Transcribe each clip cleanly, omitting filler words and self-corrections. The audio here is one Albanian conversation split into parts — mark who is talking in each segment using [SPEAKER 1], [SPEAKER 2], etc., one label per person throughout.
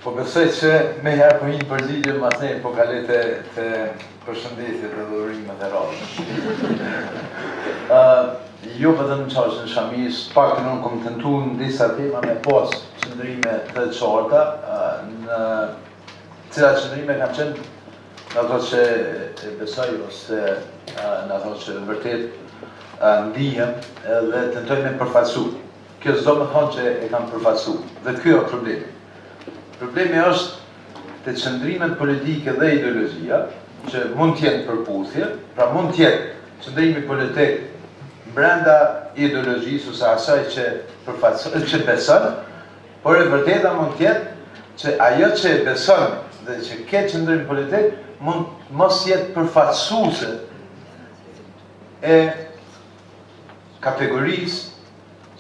[SPEAKER 1] Po besoj që me herë po hinë përgjigje mas ne po kalet të përshëndetjet dhe dhurimet e radhës. Jo vetëm çështën shamis, pak të nuk kom tentu në disa tema me pas qëndrime të qarta, në cilat qëndrime kam qenë në ato që besoj ose në ato që vërtet ndihem dhe tentoj me përfaqësu. Kjo s'do me thonë që e kam përfaqësu, dhe kjo është problemi. Problemi është të qëndrimet politike dhe ideologjia, që mund t'jenë përputhje, pra mund t'jetë qëndrimi politik brenda ideologjisë ose asaj që beson, por e vërteta mund t'jetë që ajo që beson dhe që ke qëndrim politik mund mos jetë përfaqësuese e kategorisë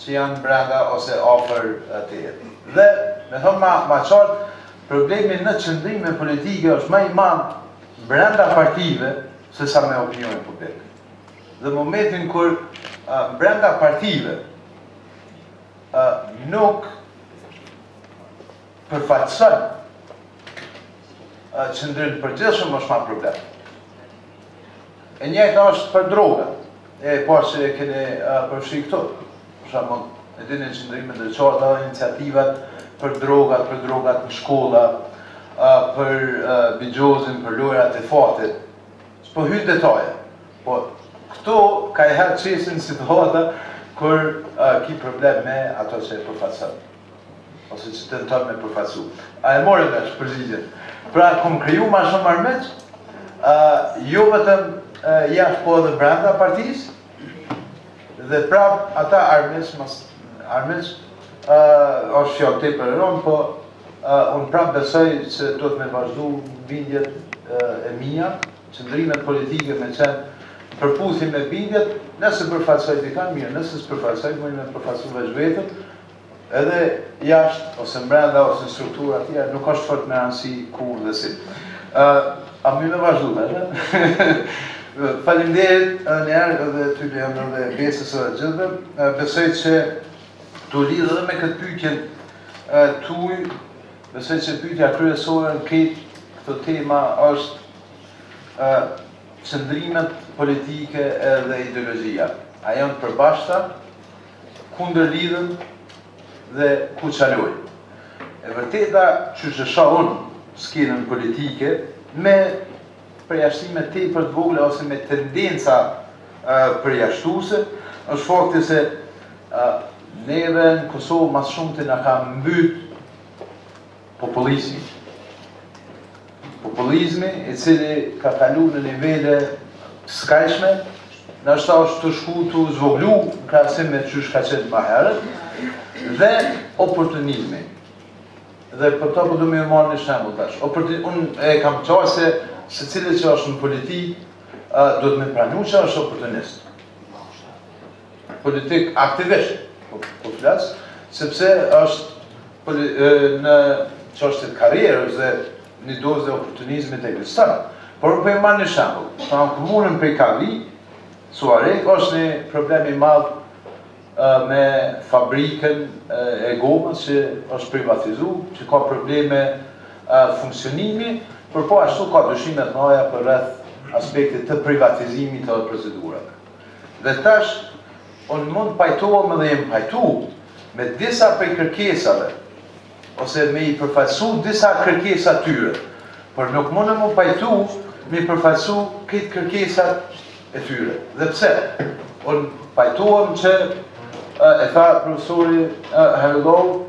[SPEAKER 1] që janë brenda ose afër atij. Dhe, me thonë ma qartë, problemi në qëndrime politike është ma i madh brenda partive se sa me opinionin publik. Dhe momentin kur brenda partive nuk përfaqëson qëndrim përgjithshëm është ma problem. E njëjta është për droga, e po që e keni përfshi këto. Për shembull, e dini qëndrimet e qarta, iniciativat për drogat në shkolla, për bigjozin, për lojrat e fatit. S'po hyjnë detaje, po këto ka e herë qesin situata kur ki problem me ato që e përfaqëson, ose që tenton me përfaqësu. A e morë vesh përgjigjen. Pra, kom kriju ma shumë armiq, jo vetëm jashtë po edhe brenda partisë, dhe prap ata armiq është fjallë te për eronë, po unë prap besoj që do të me vazhdu bindjet e mija, qëndrimet politike me qenë përputhje me bindjet, nëse përfaqësoj dikan mirë, nëse s'përfaqësoj, mund me përfaqësu veç vetëm, edhe jashtë, ose mbrenda, ose struktura tjera, nuk është fort me rëndësi kur dhe si. A mi me vazhdu, me Faleminderit njerë edhe ty Leandro dhe besës e gjithve. Besoj që të lidhë edhe me këtë pyetjen tuj, besoj që pyetja kryesore në këtë tema është qëndrimet politike edhe ideologjia. A janë përbashkëta, kundër lidhen dhe ku qaloj. E vërteta që shësha unë skenën politike me përjashtime tepër të vogla ose me tendenca përjashtuese, është fakti se neve në Kosovë mas shumë të nga ka mbyt populizmi. Populizmi i cili ka kalu në nivele skajshme, nështë është të shku të zvoglu në krahasim me qysh ka qenë më herët, dhe oportunizmi. Dhe për to po du me marrë një shembull tash. Unë e kam qarë se cilë që është në politik, do të me pranu që është oportunist. Politik aktivisht, po flasë, sepse është në çështjet karrierës dhe një dozë dhe oportunizmit ekziston. Por për e marrë një shembull, në komunën prej Kavli, Suarek është një problem i madh me fabrikën e gomës që është privatizu, që ka probleme funksionimi, por po ashtu ka dyshimet mëdha për rreth aspektit të privatizimit të procedurave. Dhe tash, unë mund pajtohem dhe jem pajtu me disa prej kërkesave, ose me i përfaqësu disa kërkesa tyre, por nuk mund më pajtu me i përfaqësu këtë kërkesat e tyre. Dhe pse? Unë pajtohem që e tha profesori Herlov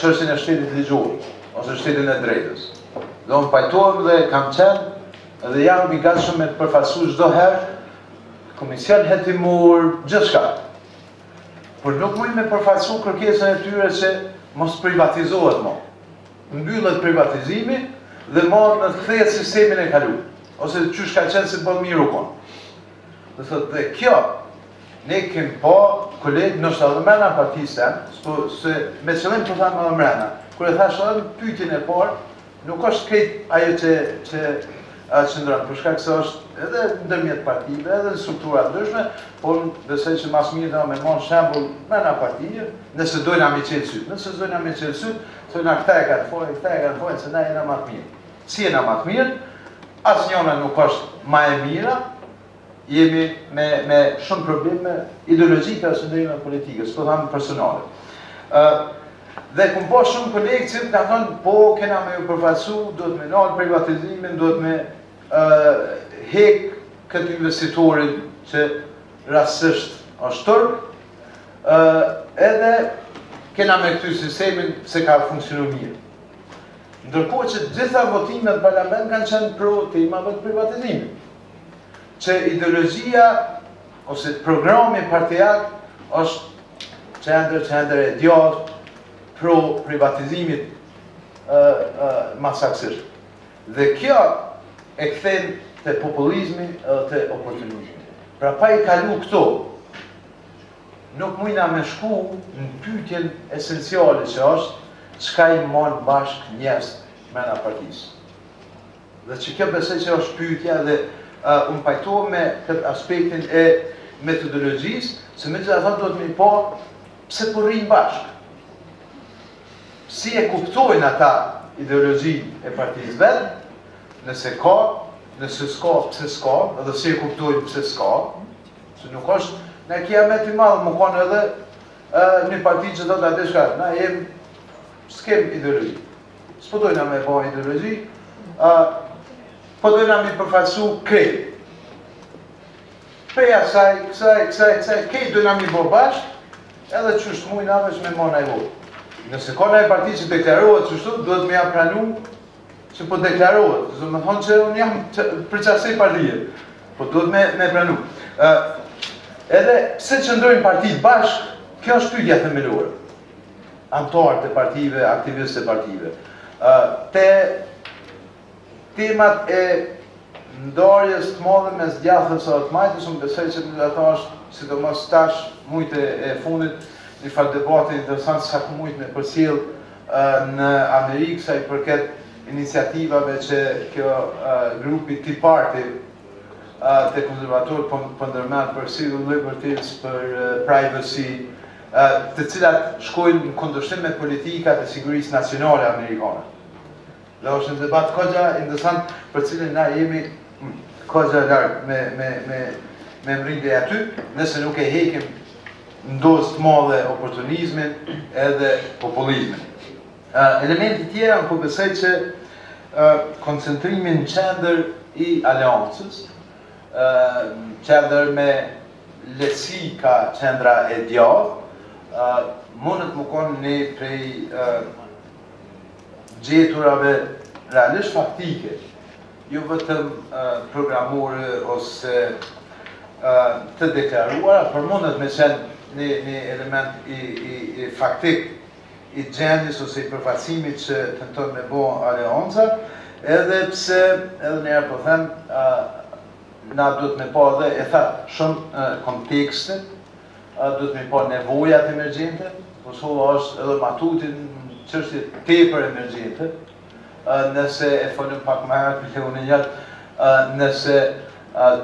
[SPEAKER 1] çështjen e shtetit ligjor, ose shtetin e drejtës. Dhe unë pajtohem dhe kam qenë dhe jam i gatshëm me të përfaqësu çdo herë komision hetimor, gjithçka. Por nuk mund me përfaqësu kërkesën e tyre që mos privatizohet më. Mbyllet privatizimi dhe më në të kthehet sistemin e kaluar, ose çysh ka qenë se bën mirë u kon. Dhe thotë dhe kjo ne kemi po kolegë nështë edhe mrena partisë, se me qëllim të thamë edhe mrena. Kër e thash edhe pyetjen e parë, nuk është krejt ajo që qëndron, për shkak se është edhe ndërmjet partive, edhe në struktura ndryshme, por besoj që mas mirë do me marrë shembull brenda partive, nëse dojna me qelë syt. Nëse dojna me qelë syt, thojna këta e kanë fojnë, këta e kanë fojnë, se na jena më të mirë. Si jena më të mirë, asnjëna nuk është më e mira, jemi me shumë probleme ideologjike ose ndërmjet politike, s'po thamë personale. Dhe kum po shumë kolegë që kanë thënë, po kena me ju përfaqësu, duhet me nalë privatizimin, duhet me hek këtë investitorin që rastësisht është turk, edhe kena me këty sistemin se ka funksionu mirë. Ndërkohë që gjitha votimet në parlament kanë qenë pro temave të privatizimit. Që ideologjia ose programi partijak është qendër e djathtë pro privatizimit masaksisht. Dhe kjo e kthen te populizmi edhe te oportunizmi. Pra pa i kalu këto, nuk mujna me shku në pyetjen esenciale që është çka i marrë bashkë njerëz mrena partisë. Dhe që kjo besoj që është pyetja dhe unë pajtohem me këtë aspektin e metodologjisë, se megjithatë duhet me pa pse po rrinë bashkë. Si e kuptojnë ata ideologjinë e partisë vetë, nëse ka, nëse s'ka, pse s'ka, edhe si e kuptojnë pse s'ka, se nuk është, ne kiamet i madhë, më konë edhe një parti që do të atë shka, na jem, s'kem ideologji. S'po dojna me ba ideologji, po dojna me përfaqësu krejt. Preja kësaj, krejt dojna me bo bashkë, edhe qështë mujna veç me ma na i votë. Nëse ka një parti që deklarohet qështu, duhet me ja pranu që po deklarohet. Zë më thonë që unë jam përqasej partije, po duhet me pranu. Edhe pse qëndrojnë partit bashkë, kjo është pyetja themelore. Antarët e partive, aktivistët e partive. Te temat e ndarjes të madhe mes djathës së të majtës, unë besoj që në ata është, sidomos tash, mujtë e fundit, një farë debate interesant sa ku mujtë me përcjell në Amerikë sa i përket iniciativave që kjo grupi Tea Party të konservatorët po ndërmend për civil liberties, për privacy, të cilat shkojnë në kundërshtim me politikat e sigurisë nacionale amerikane. Dhe është një debat kogja interesant për cilin na jemi kogja larg me mrindje aty, nëse nuk e hekim ndosë të madhe oportunizmin edhe populizmin. Elementi tjera në besoj që koncentrimin në qendër i aleancës, qendër me lehtësi ka qendra e djathtë, mundet më konë një prej gjeturave realisht faktike, jo vetëm programore ose të deklaruara, por mundet me qenë një element i faktik i gjendjes ose i përfaqësimit që tenton me bo aleanca, edhe pse, edhe njerë po them, na duhet me pa dhe, e tha, shumë kontekstin, duhet me pa nevojat emergjente, Kosova është edhe matutin çështje tepër emergjente, nëse e folëm pak më herët me Leonin Jalt, nëse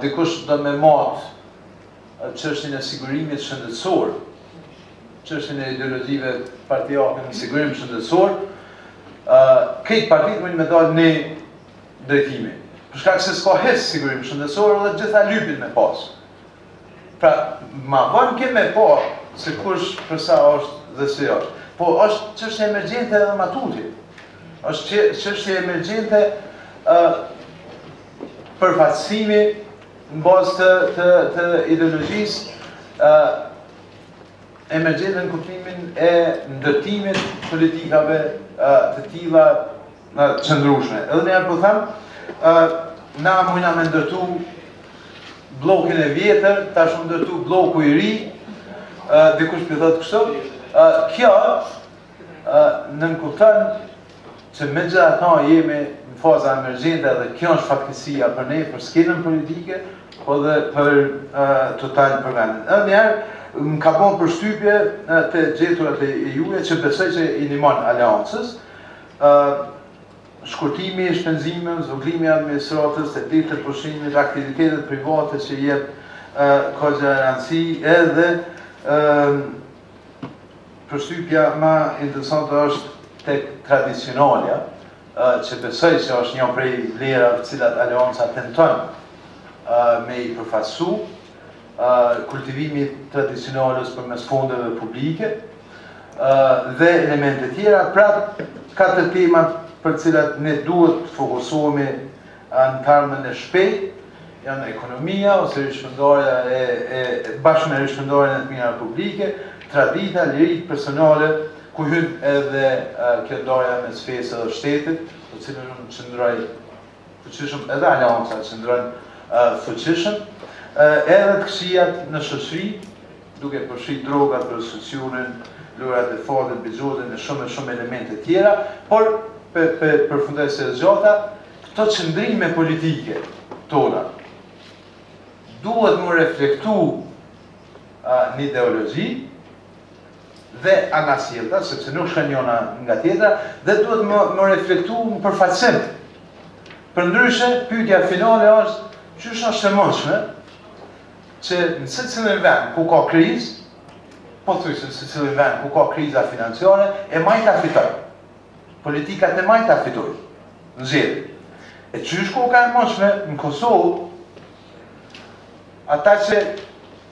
[SPEAKER 1] dikush do me matë çështjen e sigurimit shëndetësor, çështjen e ideologjive partijake në sigurim shëndetësor, këtë partit mund me dalë në drejtime. Për shkak se s'ka hes sigurim shëndetësor dhe gjitha lypin me pas. Pra, ma vonë kemë me pa se kush përsa është dhe si është. Po është çështje emergjente edhe matuti. Është çështje emergjente përfaqësimi në bazë të ideologjisë emergjente në kuptimin e ndërtimit politikave të tilla qëndrueshme. Edhe ne po them, na mujna me ndërtu blokin e vjetër, tash u ndërtu bloku i ri, dikush për thotë kështu. Kjo nënkupton që megjithatë jemi në faza emergjente dhe kjo është fatkeqësia për ne, për skenën politike, po dhe për total për vendin. Edhe njerë më ka bon përshtypje të gjeturat e juve që besoj që i ndihmon aleancës, shkurtimi I shpenzimeve, zvoglimi I administratës, të ditët pushimit, aktivitetet private që jep ka garanci edhe përshtypja më interesante është tek tradicionalja, që besoj që është një prej vlerave të cilat aleanca tenton me I përfaqësu, kultivimi tradicionalës përmes fondeve publike dhe elemente tjera, prap katër temat për cilat ne duhet të fokusohemi në termën e shpejt, janë ekonomia ose rishpërndarja bashkë me rishpërndarjen e të mirave publike, tradita, lirit personale, ku hyn edhe kjo ndarja mes fesë dhe shtetit, të cilën unë qëndroj fuqishëm, edhe aleanca qëndrojnë fuqishëm, edhe të këqijat në shoqëri, duke përfshi drogat, prostitucionin, lurat e fadit, bizodin e shumë elemente tjera, por përfundoj se zgjata, këto qëndrime politike tona duhet më reflektu në ideologji dhe anasjellta, sepse nuk shkon njëna nga tjetra, dhe duhet më reflektu në përfaqësim. Përndryshe, pyetja finale është çysh është e mundshme që në secilin vend ku ka krizë, po thjesht në secilin vend ku ka kriza financiare, e majta fitoj. Politikat e majta fitoj. Në zgjedhje. E çysh ku ka e mundshme në Kosovë, ata që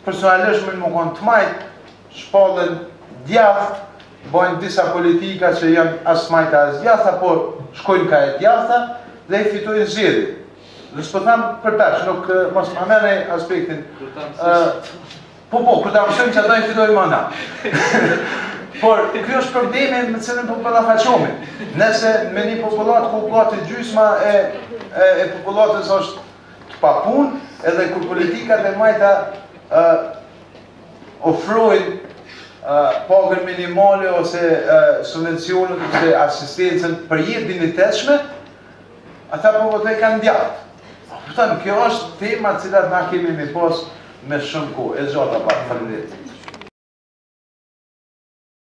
[SPEAKER 1] personalisht më kanë të majtë, shpallën djathtë, bojnë disa politika që janë as majta as djathta, por shkojnë ka e djathta dhe I fitojnë zgjedhje. Dhe s'po tham për tash, nuk mos më merrni aspektin. Po, kur ta mësojmë që ata I fitojnë mana. Por kjo është problemi me cilën po ballafaqohemi. Nëse me një popullat ku gati gjysma e popullatës është të papunë, edhe kur politikat e majta ofrojnë pagën minimale ose subvencionet ose asistencën për jetë dinjitetshme, ata po votojnë kanë djathtë. Kjo është tema cilat na kemi me pas me shumë kohë. E zgjata pak, faleminderit.